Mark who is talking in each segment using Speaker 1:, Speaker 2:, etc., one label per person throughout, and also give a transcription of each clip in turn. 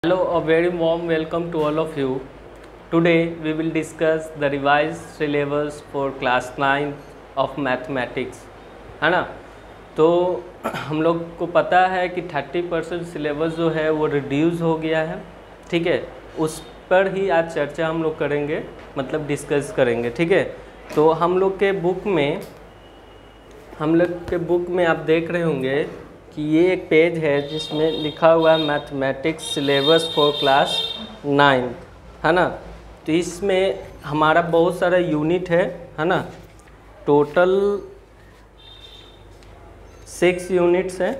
Speaker 1: Hello, a very warm welcome to all of you. Today we will discuss the revised syllabus for class 9 of mathematics, है ना। तो हम लोग को पता है कि 30% सिलेबस जो है वो रिड्यूस हो गया है, ठीक है। उस पर ही आज चर्चा हम लोग करेंगे, मतलब डिस्कस करेंगे, ठीक है। तो हम लोग के बुक में आप देख रहे होंगे कि ये एक पेज है जिसमें लिखा हुआ है मैथमेटिक्स सिलेबस फॉर क्लास 9, है ना। तो इसमें हमारा बहुत सारा यूनिट है ना। टोटल 6 यूनिट्स हैं,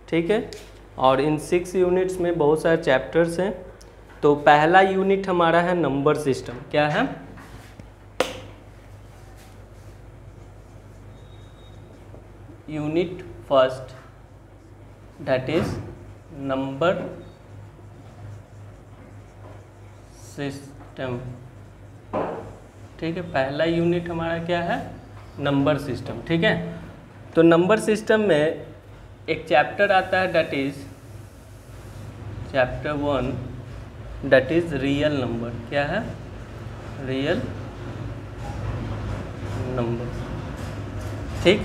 Speaker 1: ठीक है। और इन 6 यूनिट्स में बहुत सारे चैप्टर्स हैं। तो पहला यूनिट हमारा है नंबर सिस्टम। क्या है? Unit first, that is number system, ठीक है। पहला यूनिट हमारा क्या है? नंबर सिस्टम, ठीक है। तो नंबर सिस्टम में एक चैप्टर आता है, that is chapter 1, that is real number. क्या है? रियल नंबर, ठीक।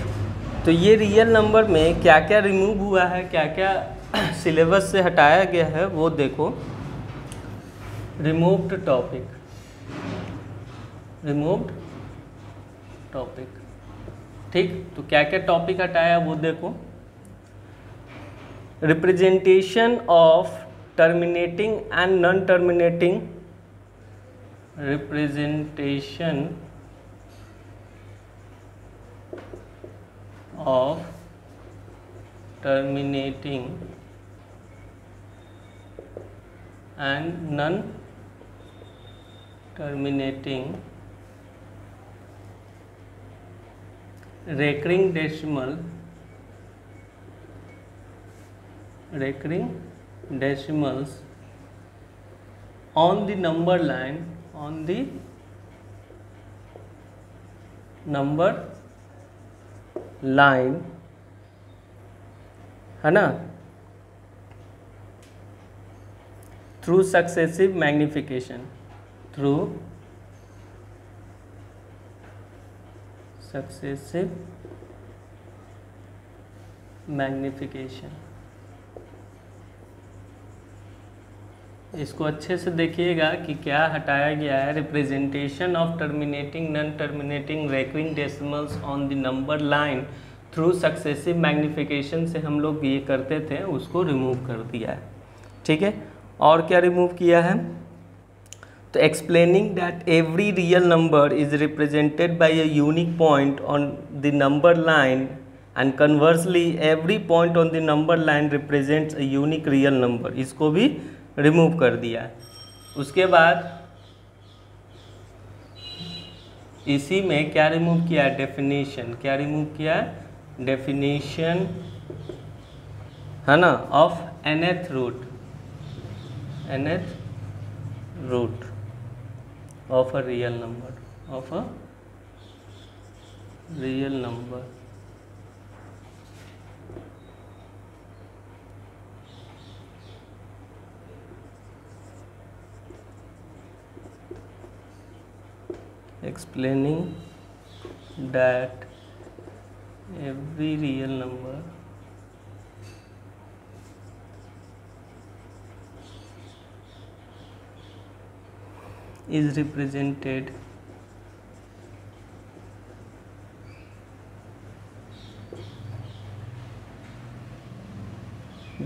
Speaker 1: तो ये रियल नंबर में क्या क्या रिमूव हुआ है, क्या क्या सिलेबस से हटाया गया है, वो देखो। रिमूव्ड टॉपिक, ठीक। तो क्या क्या टॉपिक हटाया वो देखो। Representation of terminating and non terminating, representation of terminating and non-terminating recurring decimals on the number line, है ना, थ्रू सक्सेसिव मैग्निफिकेशन, इसको अच्छे से देखिएगा कि क्या हटाया गया है। Representation of terminating non terminating recurring decimals on the number line through successive magnification से हम लोग ये करते थे, उसको रिमूव कर दिया है, ठीक है। और क्या रिमूव किया है? तो explaining that every real number is represented by a unique point on the number line and conversely every point on the number line represents a unique real number, इसको भी रिमूव कर दिया है। उसके बाद इसी में क्या रिमूव किया है? डेफिनेशन। क्या रिमूव किया है? डेफिनेशन, है ना, of nth root of a real number, explaining that every real number is represented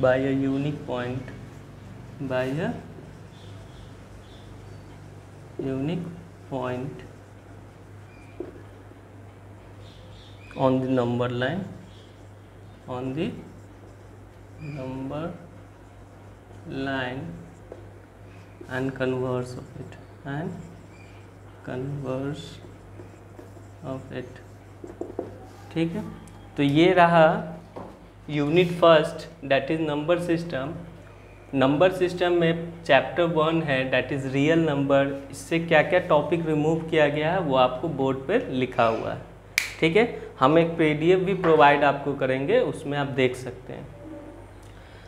Speaker 1: by a unique point, on the number line, and converse of it, ठीक है। तो ये रहा unit first, that is number system. Number system में chapter 1 है, that is real number. इससे क्या क्या टॉपिक रिमूव किया गया है वो आपको बोर्ड पर लिखा हुआ है, ठीक है। हम एक PDF भी प्रोवाइड आपको करेंगे, उसमें आप देख सकते हैं।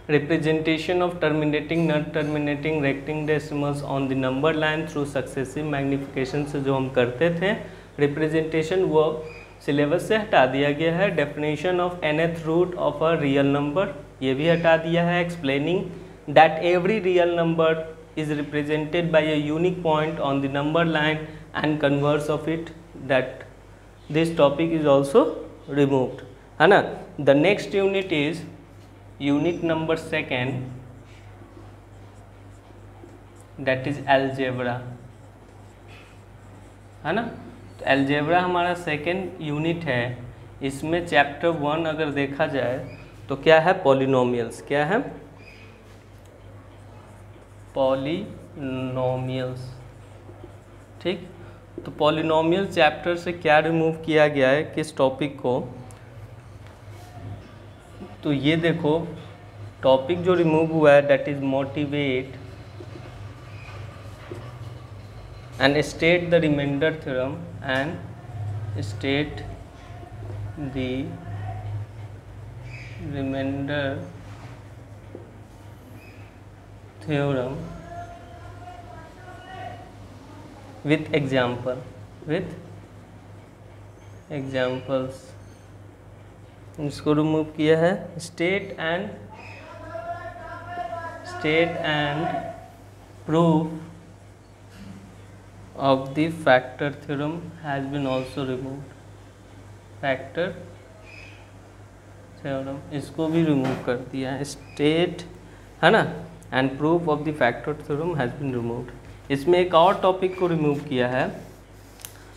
Speaker 1: Representation of terminating non terminating recurring decimals on the number line through successive magnification से जो हम करते थे रिप्रेजेंटेशन, वो सिलेबस से हटा दिया गया है। Definition of nth root of a real number, ये भी हटा दिया है। Explaining that every real number is represented by a unique point on the number line and converse of it, that this topic is also removed, है ना। The next unit is unit number second, that is algebra, है ना। तो algebra हमारा second unit है। इसमें chapter 1 अगर देखा जाए तो क्या है, पॉलिनोमियल्स। क्या है, पॉलिनोमियल्स, ठीक। तो पॉलिनोमियल चैप्टर से क्या रिमूव किया गया है, किस टॉपिक को, तो ये देखो टॉपिक जो रिमूव हुआ है that is motivate and state the remainder theorem and state the remainder theorem with examples, इसको रिमूव किया है। State and proof of the factor theorem has been also removed, factor theorem इसको भी remove कर दिया है। स्टेट, है ना, and proof of the factor theorem has been removed. इसमें एक और टॉपिक को रिमूव किया है।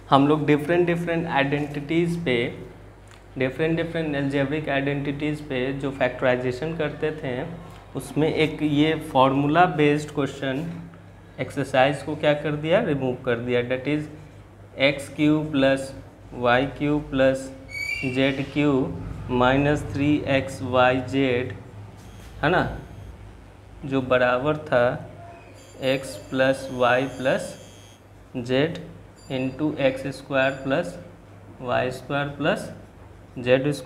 Speaker 1: हम लोग डिफरेंट आइडेंटिटीज़ पे, डिफरेंट अलजेब्रिक आइडेंटिटीज़ पे जो फैक्टराइजेशन करते थे, उसमें एक ये फार्मूला बेस्ड क्वेश्चन एक्सरसाइज को क्या कर दिया, रिमूव कर दिया। That is x³ + y³ + z³ - 3xyz, है ना, जो बराबर था x + y + z into x² + y² + z² -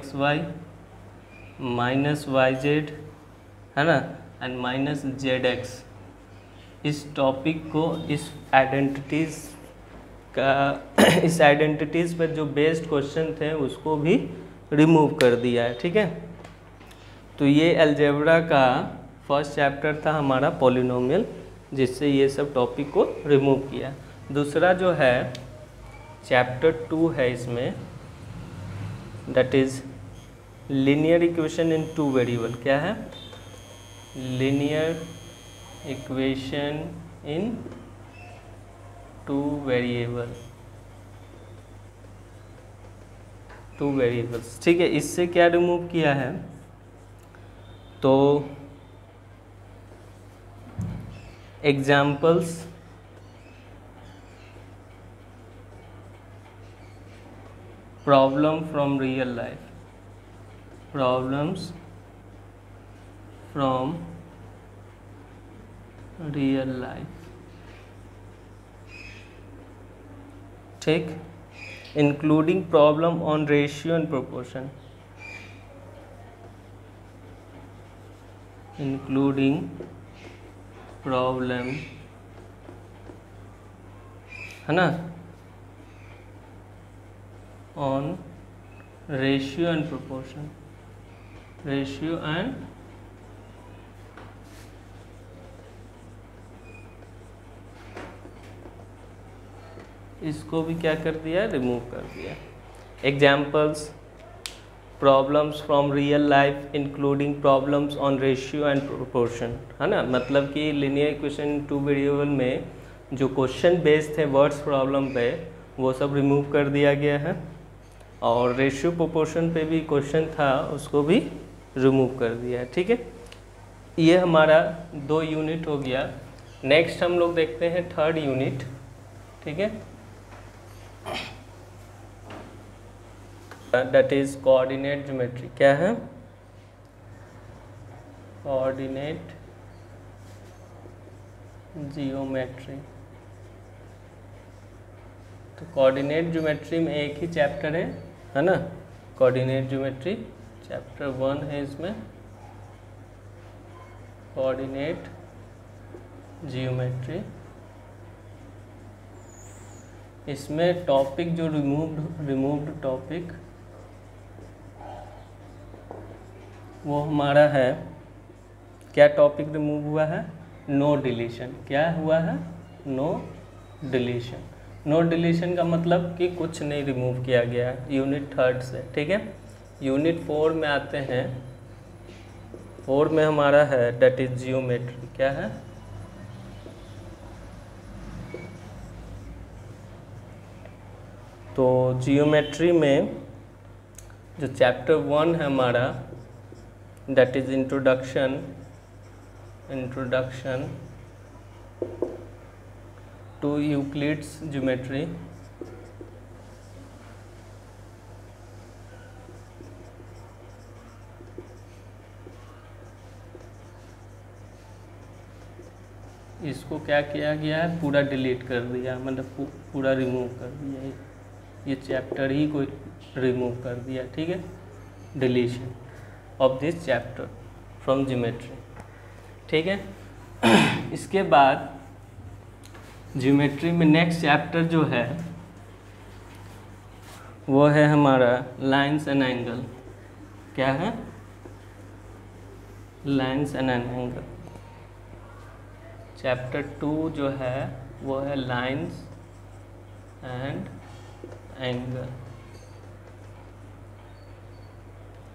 Speaker 1: xy - yz, है ना, एंड -zx। इस टॉपिक को, इस आइडेंटिटीज़ पर जो बेस्ड क्वेश्चन थे उसको भी रिमूव कर दिया है, ठीक है। तो ये अलजेब्रा का फर्स्ट चैप्टर था हमारा पॉलिनोमियल, जिससे ये सब टॉपिक को रिमूव किया। दूसरा जो है चैप्टर 2 है इसमें, that is linear equation in 2 variable. क्या है, लीनियर इक्वेशन इन 2 वेरिएबल्स, ठीक है। इससे क्या रिमूव किया है, तो examples, problem from real life, problems from real life, ठीक, including problem on ratio and proportion, including problem, है ना, on ratio and proportion, ratio and इसको भी क्या कर दिया, रिमूव कर दिया। Examples, problems from real life including problems on ratio and proportion, है ना, मतलब कि लीनियर इक्वेशन 2 वेरिएबल में जो क्वेश्चन बेस्ड थे वर्ड्स प्रॉब्लम पे, वो सब रिमूव कर दिया गया है। और रेशियो प्रोपोर्शन पे भी क्वेश्चन था, उसको भी रिमूव कर दिया है, ठीक है। ये हमारा 2 यूनिट हो गया। नेक्स्ट हम लोग देखते हैं 3rd यूनिट, ठीक है, दैट इज कोऑर्डिनेट ज्योमेट्री। क्या है, कोऑर्डिनेट जियोमेट्री। तो कोऑर्डिनेट ज्योमेट्री में एक ही चैप्टर है ना, कोऑर्डिनेट ज्योमेट्री चैप्टर 1 है इसमें कोऑर्डिनेट जियोमेट्री। इसमें टॉपिक जो रिमूव्ड टॉपिक वो हमारा है, क्या टॉपिक रिमूव हुआ है? No deletion. क्या हुआ है? No deletion. नो डिलीशन का मतलब कि कुछ नहीं रिमूव किया गया है यूनिट 3 से, ठीक है। यूनिट 4 में आते हैं। 4 में हमारा है डेट इज जियोमेट्री। क्या है? तो जियोमेट्री में जो चैप्टर 1 है हमारा that is introduction to Euclid's geometry. इसको क्या किया गया है? पूरा डिलीट कर दिया, मतलब पूरा रिमूव कर दिया। ये चैप्टर ही को रिमूव कर दिया, ठीक है। Deletion of this chapter from geometry, ठीक है। इसके बाद ज्योमेट्री में नेक्स्ट चैप्टर जो है वो है हमारा लाइंस एंड एंगल। क्या है? Lines and angle. चैप्टर 2 जो है वो है लाइंस एंड एंगल,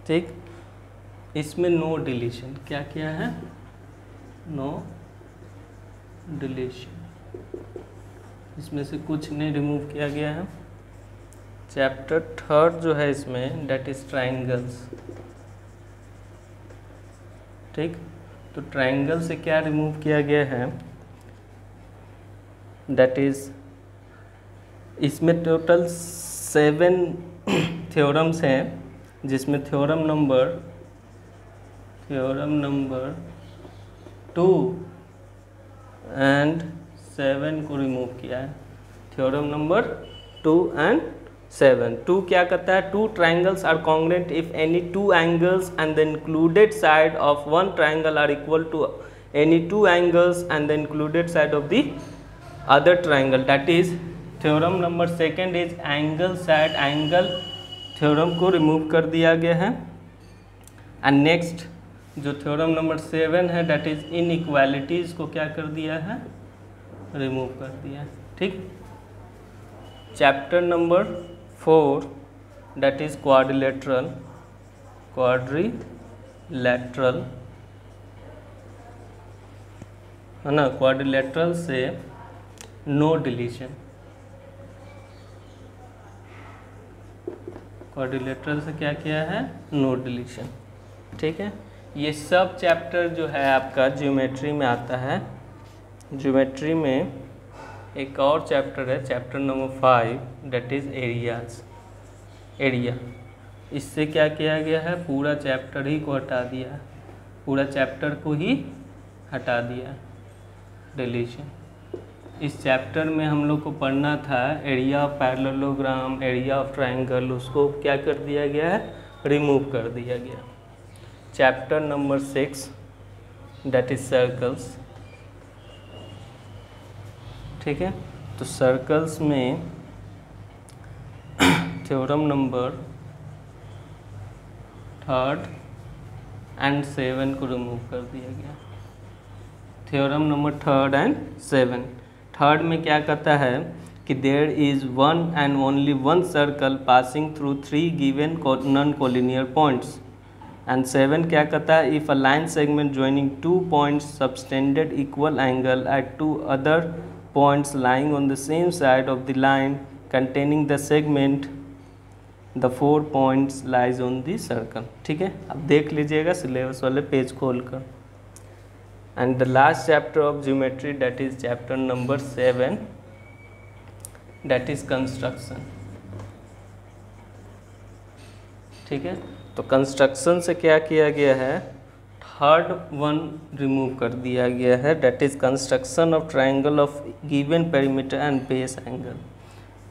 Speaker 1: ठीक। इसमें नो डिलीशन। क्या किया है? No deletion. इसमें से कुछ नहीं रिमूव किया गया है। चैप्टर 3 जो है इसमें डेट इज ट्राइंगल्स, ठीक। तो ट्राइंगल से क्या रिमूव किया गया है? डेट इज, इसमें टोटल 7 थ्योरम्स हैं, जिसमें थ्योरम नंबर 2 एंड 7 को रिमूव किया है। Theorem number 2 and 7। 2 क्या कहता है? 2 triangles are congruent if any 2 angles and the included side of one triangle are equal to any 2 angles and the included side of the other triangle. That is theorem number 2 is angle side angle theorem को remove कर दिया गया है। And next जो theorem number 7 है that is inequalities को क्या कर दिया है? रिमूव कर दिया है, ठीक। Chapter number 4 that is quadrilateral है ना। क्वाड्रिलेटरल से नो डिलीशन, क्वाड्रिलेटरल से क्या किया है? नो डिलीशन, ठीक है। ये सब चैप्टर जो है आपका ज्योमेट्री में आता है। ज्योमेट्री में एक और चैप्टर है, chapter number 5 that is area. इससे क्या किया गया है? पूरा चैप्टर ही को हटा दिया, पूरा चैप्टर को ही हटा दिया, डिलीशन। इस चैप्टर में हम लोग को पढ़ना था area of parallelogram, area of triangle, उसको क्या कर दिया गया है? रिमूव कर दिया गया। Chapter number 6 that is circles, ठीक है। तो सर्कल्स में थ्योरम नंबर 3 एंड 7 को रिमूव कर दिया गया। Theorem number 3 and 7। 3 में क्या कहता है कि there is one and only one circle passing through 3 given non collinear points. And 7 क्या कहता है? If a line segment joining 2 points subtended equal angle at 2 other points lying on the same side of the line containing the segment, the 4 points lies on the circle, ठीक है। अब देख लीजिएगा syllabus वाले page खोल कर। And the last chapter of geometry that is chapter number 7 that is construction, ठीक है। तो कंस्ट्रक्शन से क्या किया गया है? 3rd वन रिमूव कर दिया गया है, that is construction of triangle of given perimeter and base angle.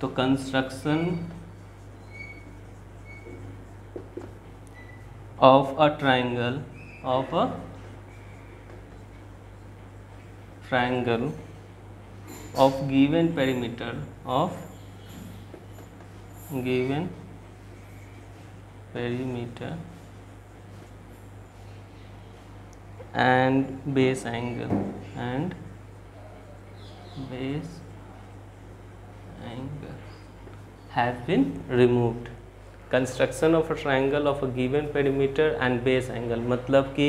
Speaker 1: तो construction of a triangle of given perimeter and base angle has been removed. Construction of a triangle of a given perimeter and base angle, मतलब कि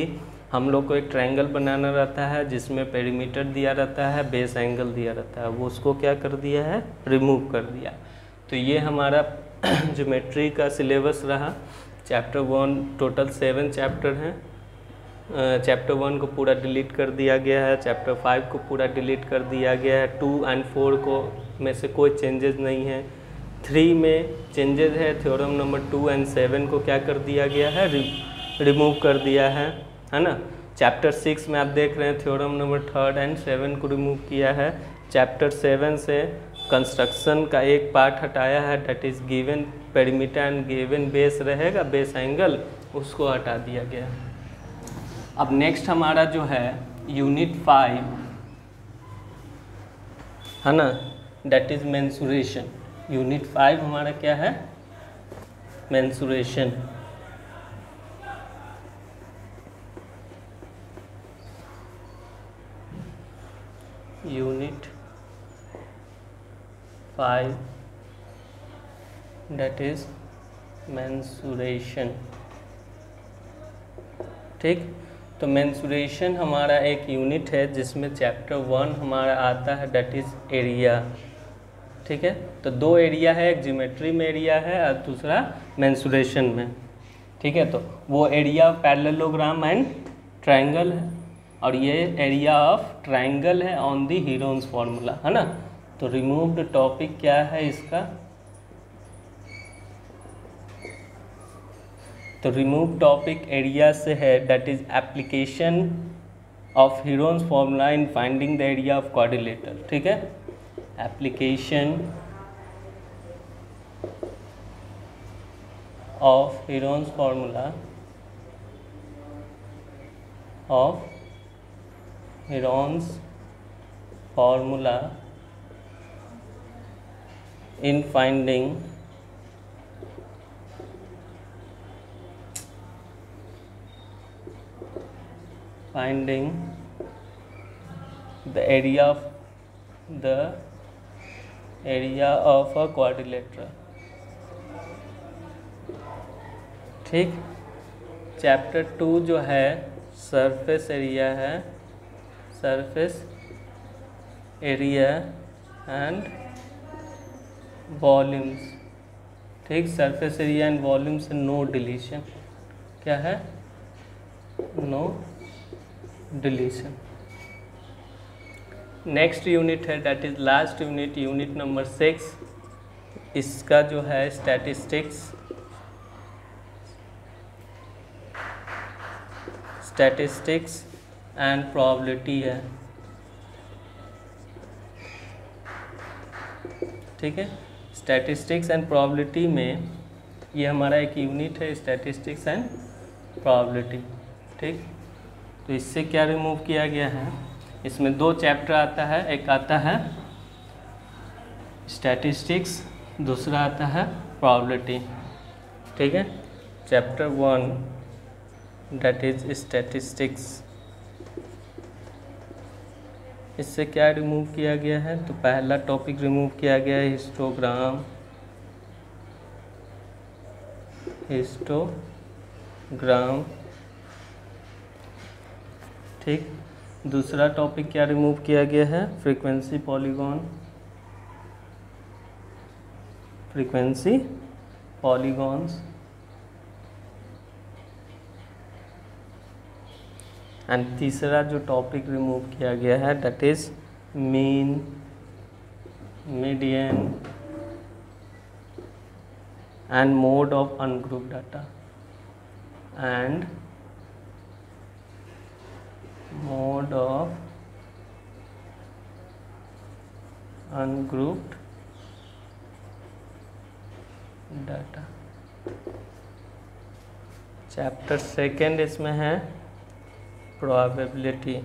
Speaker 1: हम लोग को एक triangle बनाना रहता है जिसमें पेरीमीटर दिया रहता है, बेस एंगल दिया रहता है, वो उसको क्या कर दिया है, रिमूव कर दिया। तो ये हमारा ज्योमेट्री का सिलेबस रहा। चैप्टर 1 टोटल 7 चैप्टर हैं। चैप्टर 1 को पूरा डिलीट कर दिया गया है, चैप्टर 5 को पूरा डिलीट कर दिया गया है, 2 एंड 4 को में से कोई चेंजेस नहीं है, 3 में चेंजेस है, थ्योरम नंबर 2 एंड 7 को क्या कर दिया गया है, रिमूव कर दिया है ना। चैप्टर 6 में आप देख रहे हैं थ्योरम नंबर 3 एंड 7 को रिमूव किया है। चैप्टर 7 से कंस्ट्रक्शन का एक पार्ट हटाया है, that is given perimeter and given base रहेगा, बेस एंगल, उसको हटा दिया गया। अब नेक्स्ट हमारा जो है यूनिट 5 है ना, दैट इज़ मेंसुरेशन। यूनिट 5 हमारा क्या है, mensuration. Unit 5 that is mensuration. ठीक, तो मेंसुरेशन हमारा एक यूनिट है जिसमें चैप्टर 1 हमारा आता है, दैट इज एरिया। ठीक है, तो 2 एरिया है, एक ज्योमेट्री में एरिया है और दूसरा मेंसुरेशन में। ठीक है, तो वो एरिया पैरेललोग्राम एंड ट्रायंगल है और ये एरिया ऑफ ट्रायंगल है ऑन दी हीरोन्स फार्मूला, है ना। तो रिमूव्ड टॉपिक क्या है इसका, तो रिमूव टॉपिक एरिया से है, that is application of Heron's formula in finding the area of quadrilateral. ठीक है, application of Heron's formula in finding the area of a quadrilateral। ठीक, चैप्टर 2 जो है सरफेस एरिया है, सरफेस एरिया एंड वॉल्यूम्स। ठीक, surface area and volume से no deletion, क्या है, नो डिलीशन। नेक्स्ट यूनिट है, that is last unit, unit number 6। इसका जो है स्टैटिस्टिक्स एंड प्रोबेबिलिटी है। ठीक है, स्टैटिस्टिक्स एंड प्रोबेबिलिटी में ये हमारा एक यूनिट है, स्टैटिस्टिक्स एंड प्रोबेबिलिटी। ठीक, तो इससे क्या रिमूव किया गया है, इसमें 2 चैप्टर आता है, एक आता है स्टैटिस्टिक्स, दूसरा आता है प्रोबेबिलिटी। ठीक है, चैप्टर 1 दैट इज स्टैटिस्टिक्स, इससे क्या रिमूव किया गया है, तो पहला टॉपिक रिमूव किया गया है हिस्टोग्राम। ठीक, दूसरा टॉपिक क्या रिमूव किया गया है, फ्रीक्वेंसी पॉलीगॉन्स। एंड तीसरा जो टॉपिक रिमूव किया गया है, that is mean, median and mode of ungrouped data chapter second इसमें है प्रोबेबिलिटी।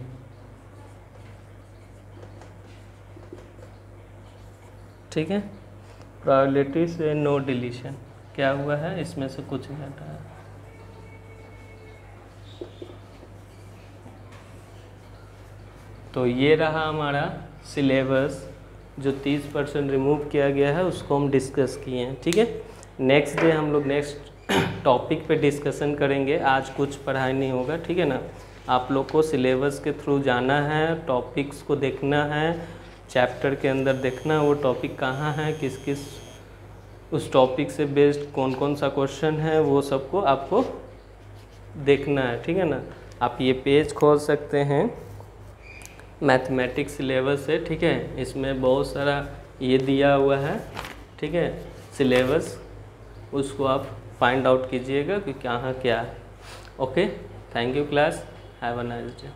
Speaker 1: ठीक है, प्रोबेबिलिटी से नो डिलीशन। क्या हुआ है, इसमें से कुछ नहीं हटा है। तो ये रहा हमारा सिलेबस, जो 30% रिमूव किया गया है उसको हम डिस्कस किए हैं। ठीक है, नेक्स्ट डे हम लोग नेक्स्ट टॉपिक पे डिस्कशन करेंगे। आज कुछ पढ़ाई नहीं होगा, ठीक है ना। आप लोग को सिलेबस के थ्रू जाना है, टॉपिक्स को देखना है, चैप्टर के अंदर देखना है वो टॉपिक कहाँ है, किस किस उस टॉपिक से बेस्ड कौन कौन सा क्वेश्चन है, वो सबको आपको देखना है। ठीक है ना, आप ये पेज खोल सकते हैं मैथमेटिक्स सिलेबस से। ठीक है, इसमें बहुत सारा ये दिया हुआ है। ठीक है, सिलेबस, उसको आप फाइंड आउट कीजिएगा कि कहाँ क्या है। Okay, thank you class, have a nice day.